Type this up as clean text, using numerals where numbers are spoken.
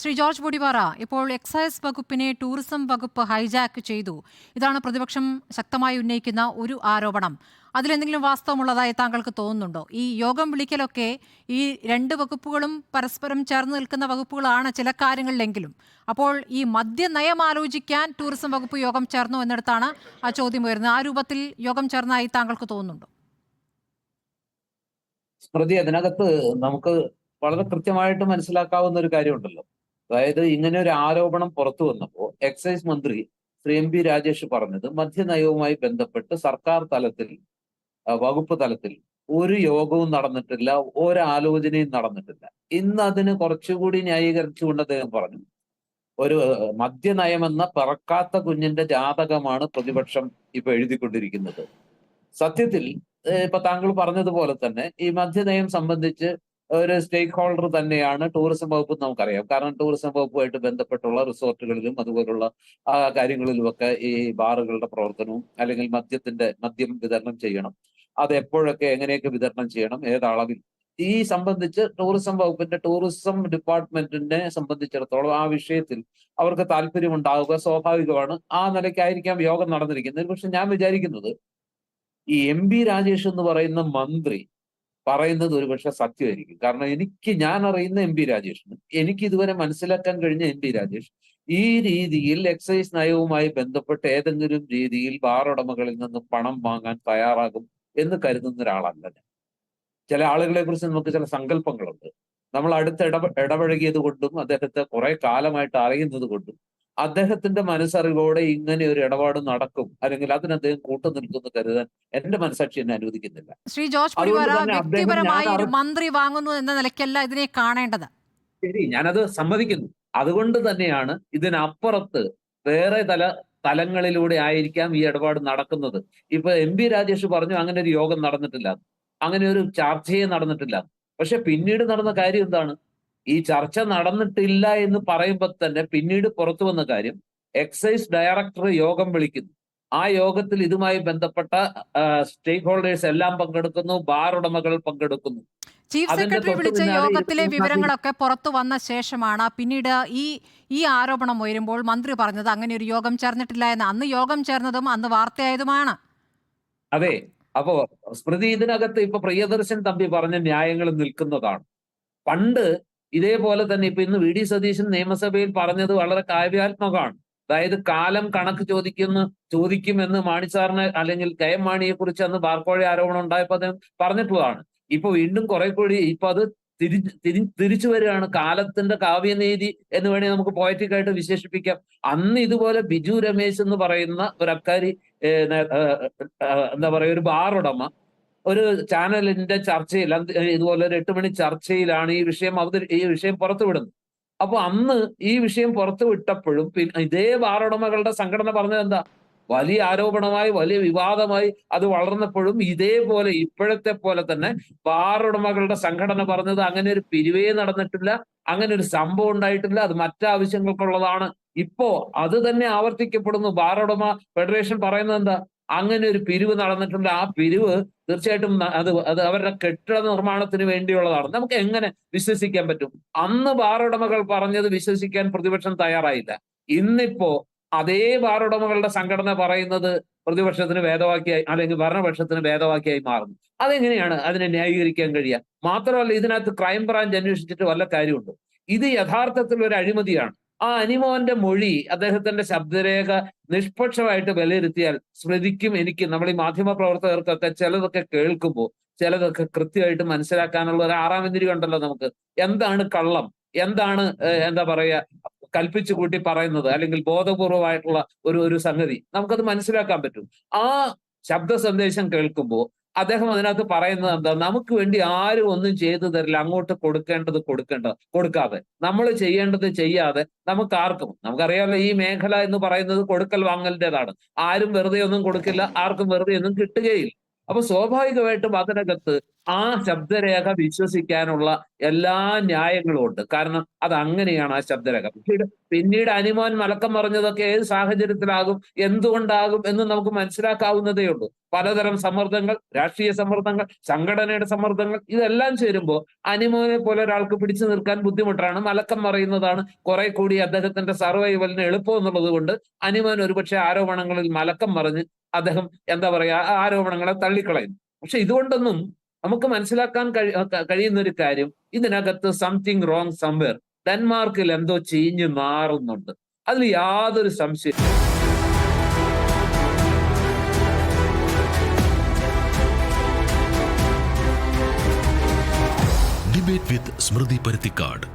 Shri George Podippara, ഇപ്പോൾ excise വകുപ്പിനെ tourism വകുപ്പ് ഹൈജാക്ക് ചെയ്തു. ഇതാണ് പ്രതിപക്ഷം ശക്തമായി ഉന്നയിക്കുന്ന ഒരു ആരോപണം. അതിലെന്തെങ്കിലും വാസ്തവമുള്ളതായി താങ്കൾക്ക് തോന്നുന്നുണ്ടോ? ഈ യോഗം വിളിക്കലൊക്കെ ഈ രണ്ട് വകുപ്പുകളും പരസ്പരം ചേർന്ന് നിൽക്കുന്ന വകുപ്പുകളാണ് ചില കാര്യങ്ങളിലെങ്കിലും. അപ്പോൾ ഈ മദ്യനയം ആലോചിക്കാൻ ടൂറിസം വകുപ്പ് യോഗം ചേർന്നു എന്നിടത്താണ് ആ ചോദ്യം ഉയരുന്നത്. ആ രൂപത്തിൽ യോഗം ചേർന്നതായി താങ്കൾക്ക് തോന്നുന്നുണ്ടോ? സ്മൃതി, അതിനകത്ത് നമുക്ക് വളരെ കൃത്യമായിട്ട് മനസ്സിലാക്കാവുന്ന ഒരു കാര്യമുണ്ടല്ലോ. അതായത് ഇങ്ങനെ ഒരു ആരോപണം പുറത്തു വന്നപ്പോൾ എക്സൈസ് മന്ത്രി ശ്രീ എം രാജേഷ് പറഞ്ഞത് മദ്യനയവുമായി ബന്ധപ്പെട്ട് സർക്കാർ തലത്തിൽ, വകുപ്പ് തലത്തിൽ ഒരു യോഗവും നടന്നിട്ടില്ല, ഒരാലോചനയും നടന്നിട്ടില്ല. ഇന്ന് അതിന് കുറച്ചുകൂടി ന്യായീകരിച്ചുകൊണ്ട് അദ്ദേഹം പറഞ്ഞു, ഒരു മദ്യനയമെന്ന പിറക്കാത്ത കുഞ്ഞിന്റെ ജാതകമാണ് പ്രതിപക്ഷം ഇപ്പൊ എഴുതിക്കൊണ്ടിരിക്കുന്നത്. സത്യത്തിൽ ഇപ്പൊ താങ്കൾ പറഞ്ഞതുപോലെ തന്നെ ഈ മദ്യനയം സംബന്ധിച്ച് ഒരു സ്റ്റേക്ക് ഹോൾഡർ തന്നെയാണ് ടൂറിസം വകുപ്പ്. നമുക്കറിയാം, കാരണം ടൂറിസം വകുപ്പുമായിട്ട് ബന്ധപ്പെട്ടുള്ള റിസോർട്ടുകളിലും അതുപോലുള്ള കാര്യങ്ങളിലുമൊക്കെ ഈ ബാറുകളുടെ പ്രവർത്തനവും, അല്ലെങ്കിൽ മദ്യം വിതരണം ചെയ്യണം, അത് എപ്പോഴൊക്കെ എങ്ങനെയൊക്കെ വിതരണം ചെയ്യണം, ഏതളവിൽ, ഈ സംബന്ധിച്ച് ടൂറിസം വകുപ്പിന്റെ ടൂറിസം ഡിപ്പാർട്ട്മെന്റിനെ സംബന്ധിച്ചിടത്തോളം ആ വിഷയത്തിൽ അവർക്ക് താല്പര്യം ഉണ്ടാവുക സ്വാഭാവികമാണ്. ആ നിലയ്ക്കായിരിക്കാം യോഗം നടന്നിരിക്കുന്നത്. പക്ഷെ ഞാൻ വിചാരിക്കുന്നത്, ഈ രാജേഷ് എന്ന് പറയുന്ന മന്ത്രി പറയുന്നത് ഒരുപക്ഷെ സത്യമായിരിക്കും. കാരണം ഞാൻ അറിയുന്ന രാജേഷിന്, എനിക്ക് ഇതുവരെ മനസ്സിലാക്കാൻ കഴിഞ്ഞ രാജേഷ് ഈ രീതിയിൽ എക്സൈസ് നയവുമായി ബന്ധപ്പെട്ട് ഏതെങ്കിലും രീതിയിൽ ബാർ ഉടമകളിൽ നിന്ന് പണം വാങ്ങാൻ തയ്യാറാകും എന്ന് കരുതുന്ന ഒരാളല്ല ഞാൻ. ചില ആളുകളെ കുറിച്ച് നമുക്ക് ചില സങ്കല്പങ്ങളുണ്ട്. നമ്മൾ അടുത്ത് ഇടപഴകിയത് കൊണ്ടും അദ്ദേഹത്തെ കുറെ കാലമായിട്ട് അറിയുന്നത് കൊണ്ടും അദ്ദേഹത്തിന്റെ മനസ്സറിവോടെ ഇങ്ങനെ ഒരു ഇടപാട് നടക്കും, അല്ലെങ്കിൽ അതിന് അദ്ദേഹം കൂട്ടുനിൽക്കുമെന്ന് കരുതാൻ എന്റെ മനസാക്ഷി എന്നെ അനുവദിക്കുന്നില്ല. ശ്രീ ജോർജ് അതുകൊണ്ട് പൊടിപാറ, തന്നെ വ്യക്തിപരമായി ഒരു മന്ത്രി വാങ്ങുന്നു എന്ന നിലയ്ക്കല്ല ഇതിനെ കാണേണ്ടത്. ശരി, ഞാനത് സമ്മതിക്കുന്നു. അതുകൊണ്ട് തന്നെയാണ് ഇതിനപ്പുറത്ത് വേറെ തലങ്ങളിലൂടെ ആയിരിക്കാം ഈ ഇടപാട് നടക്കുന്നത്. ഇപ്പൊ രാജേഷ് പറഞ്ഞു അങ്ങനെ ഒരു യോഗം നടന്നിട്ടില്ല, അങ്ങനെ ഒരു ചർച്ചയെ നടന്നിട്ടില്ല. പക്ഷെ പിന്നീട് നടന്ന കാര്യം എന്താണ്? ഈ ചർച്ച നടന്നിട്ടില്ല എന്ന് പറയുമ്പോൾ തന്നെ പിന്നീട് പുറത്തു വന്ന കാര്യം, എക്സൈസ് ഡയറക്ടർ യോഗം വിളിക്കുന്നു. ആ യോഗത്തിൽ ഇതുമായി ബന്ധപ്പെട്ട സ്റ്റേക്ക് ഹോൾഡേഴ്സ് എല്ലാം പങ്കെടുക്കുന്നു, ബാർ ഉടമകൾ പങ്കെടുക്കുന്നു. ചീഫ് അതിന്റെ സെക്രട്ടറി തൊട്ടു വിളിച്ച പിന്നാലെ യോഗത്തിലെ വിവരങ്ങളൊക്കെ പുറത്തു വന്ന ശേഷമാണ് പിന്നീട് ഈ ഈ ആരോപണം ഉയരുമ്പോൾ മന്ത്രി പറഞ്ഞത് അങ്ങനെ ഒരു യോഗം ചേർന്നിട്ടില്ല എന്ന്. അന്ന് യോഗം ചേർന്നതും അന്ന് വാർത്തയായതുമാണ്. അതെ. അപ്പോ സ്മൃതി, ഇതിനകത്ത് ഇപ്പൊ പ്രിയദർശൻ തമ്പി പറഞ്ഞ ന്യായങ്ങൾ നിൽക്കുന്നതാണ്. പണ്ട് ഇതേപോലെ തന്നെ ഇപ്പൊ ഇന്ന് വി ഡി സതീശൻ നിയമസഭയിൽ പറഞ്ഞത് വളരെ കാവ്യാത്മകമാണ്. അതായത് കാലം കണക്ക് ചോദിക്കുമെന്ന് മാണി സാറിന്, അല്ലെങ്കിൽ കെ എം മാണിയെ കുറിച്ച് അന്ന് ബാർക്കോഴ ആരോപണം ഉണ്ടായപ്പോൾ അദ്ദേഹം പറഞ്ഞിട്ടുള്ളതാണ്. ഇപ്പൊ വീണ്ടും കുറെ കൂടി ഇപ്പൊ അത് തിരിച്ചു വരികയാണ്. കാലത്തിന്റെ കാവ്യനീതി എന്ന് വേണമെങ്കിൽ നമുക്ക് പോയറ്റിക് ആയിട്ട് വിശേഷിപ്പിക്കാം. അന്ന് ഇതുപോലെ ബിജു രമേശ് എന്ന് പറയുന്ന ഒരു അബ്കാരി, എന്താ പറയാ, ഒരു ബാർ ഉടമ ഒരു ചാനലിന്റെ ചർച്ചയിൽ, ഇതുപോലെ ഒരു 8 മണി ചർച്ചയിലാണ് ഈ വിഷയം പുറത്തുവിടുന്നത്. അപ്പൊ അന്ന് ഈ വിഷയം പുറത്തു വിട്ടപ്പോഴും ഇതേ ബാർ ഉടമകളുടെ സംഘടന പറഞ്ഞത് എന്താ? വലിയ ആരോപണമായി, വലിയ വിവാദമായി അത് വളർന്നപ്പോഴും ഇതേപോലെ ഇപ്പോഴത്തെ പോലെ തന്നെ ബാർ ഉടമകളുടെ സംഘടന പറഞ്ഞത് അങ്ങനെ ഒരു പിരിവേ നടന്നിട്ടില്ല, അങ്ങനെ ഒരു സംഭവം ഉണ്ടായിട്ടില്ല, അത് മറ്റാവശ്യങ്ങൾക്കുള്ളതാണ്. ഇപ്പോ അത് തന്നെ ആവർത്തിക്കപ്പെടുന്നു. ബാർ ഉടമ ഫെഡറേഷൻ പറയുന്നത് എന്താ? അങ്ങനെ ഒരു പിരിവ് നടന്നിട്ടുണ്ട്. ആ പിരിവ് തീർച്ചയായിട്ടും അത് അവരുടെ കെട്ടിട നിർമ്മാണത്തിന് വേണ്ടിയുള്ളതാണ്. നമുക്ക് എങ്ങനെ വിശ്വസിക്കാൻ പറ്റും? അന്ന് ബാർ ഉടമകൾ പറഞ്ഞത് വിശ്വസിക്കാൻ പ്രതിപക്ഷം തയ്യാറായില്ല. ഇന്നിപ്പോ അതേ ബാർ ഉടമകളുടെ സംഘടന പറയുന്നത് പ്രതിപക്ഷത്തിന് വേദവാക്യായി, അല്ലെങ്കിൽ ഭരണപക്ഷത്തിന് വേദവാക്യായി മാറുന്നു. അതെങ്ങനെയാണ് അതിനെ ന്യായീകരിക്കാൻ കഴിയുക? മാത്രമല്ല, ഇതിനകത്ത് ക്രൈംബ്രാഞ്ച് അന്വേഷിച്ചിട്ട് വല്ല കാര്യമുണ്ടോ? ഇത് യഥാർത്ഥത്തിൽ ഒരു അഴിമതിയാണ്. ആ അനിമോന്റെ മൊഴി, അദ്ദേഹത്തിന്റെ ശബ്ദരേഖ നിഷ്പക്ഷമായിട്ട് വിലയിരുത്തിയാൽ സ്മൃതിക്കും എനിക്കും, നമ്മൾ ഈ മാധ്യമ പ്രവർത്തകർക്കൊക്കെ ചിലതൊക്കെ കേൾക്കുമ്പോൾ ചിലതൊക്കെ കൃത്യമായിട്ട് മനസ്സിലാക്കാനുള്ള ഒരു ആറാം ഇന്ദ്രിയം ഉണ്ടല്ലോ നമുക്ക്. എന്താണ് കള്ളം, എന്താണ് എന്താ പറയാ, കൽപ്പിച്ചു കൂട്ടി പറയുന്നത്, അല്ലെങ്കിൽ ബോധപൂർവമായിട്ടുള്ള ഒരു സംഗതി നമുക്കത് മനസ്സിലാക്കാൻ പറ്റും. ആ ശബ്ദ സന്ദേശം കേൾക്കുമ്പോൾ അദ്ദേഹം അതിനകത്ത് പറയുന്നത് എന്താ? നമുക്ക് വേണ്ടി ആരും ഒന്നും ചെയ്തു തരില്ല, അങ്ങോട്ട് കൊടുക്കാതെ, നമ്മൾ ചെയ്യേണ്ടത് ചെയ്യാതെ നമുക്കറിയാമല്ലോ, ഈ മേഖല എന്ന് പറയുന്നത് കൊടുക്കൽ വാങ്ങലിൻ്റെതാണ്. ആരും വെറുതെ ഒന്നും കൊടുക്കില്ല, ആർക്കും വെറുതെ ഒന്നും കിട്ടുകയില്ല. അപ്പൊ സ്വാഭാവികമായിട്ടും അതിനകത്ത് ആ ശബ്ദരേഖ വിശ്വസിക്കാനുള്ള എല്ലാ ന്യായങ്ങളും ഉണ്ട്. കാരണം അത് അങ്ങനെയാണ് ആ ശബ്ദരേഖ. പിന്നീട് അനിമോൻ മലക്കം പറഞ്ഞതൊക്കെ ഏത് സാഹചര്യത്തിലാകും, എന്തുകൊണ്ടാകും എന്ന് നമുക്ക് മനസ്സിലാക്കാവുന്നതേ ഉള്ളൂ. പലതരം സമ്മർദ്ദങ്ങൾ, രാഷ്ട്രീയ സമ്മർദ്ദങ്ങൾ, സംഘടനയുടെ സമ്മർദ്ദങ്ങൾ ഇതെല്ലാം ചേരുമ്പോൾ അനിമോനെ പോലെ ഒരാൾക്ക് പിടിച്ചു നിൽക്കാൻ ബുദ്ധിമുട്ടാണ്. മലക്കം പറയുന്നതാണ് കുറെ കൂടി അദ്ദേഹത്തിന്റെ സർവൈവലിന് എളുപ്പം എന്നുള്ളത് കൊണ്ട് അനിമോൻ ഒരുപക്ഷെ ആരോപണങ്ങളിൽ മലക്കം പറഞ്ഞ് അദ്ദേഹം എന്താ പറയാ ആരോപണങ്ങളെ തള്ളിക്കളയും. പക്ഷെ ഇതുകൊണ്ടൊന്നും നമുക്ക് മനസ്സിലാക്കാൻ കഴിയുന്ന ഒരു കാര്യം, ഇതിനകത്ത് സംതിങ് റോങ് സംവെയർ. ഡെൻമാർക്കിൽ എന്തോ ചീഞ്ഞ് നാറുന്നുണ്ട്. അതിൽ യാതൊരു സംശയം. ഡിബേറ്റ് വിത്ത് സ്മൃതി പരുത്തിക്കാട്.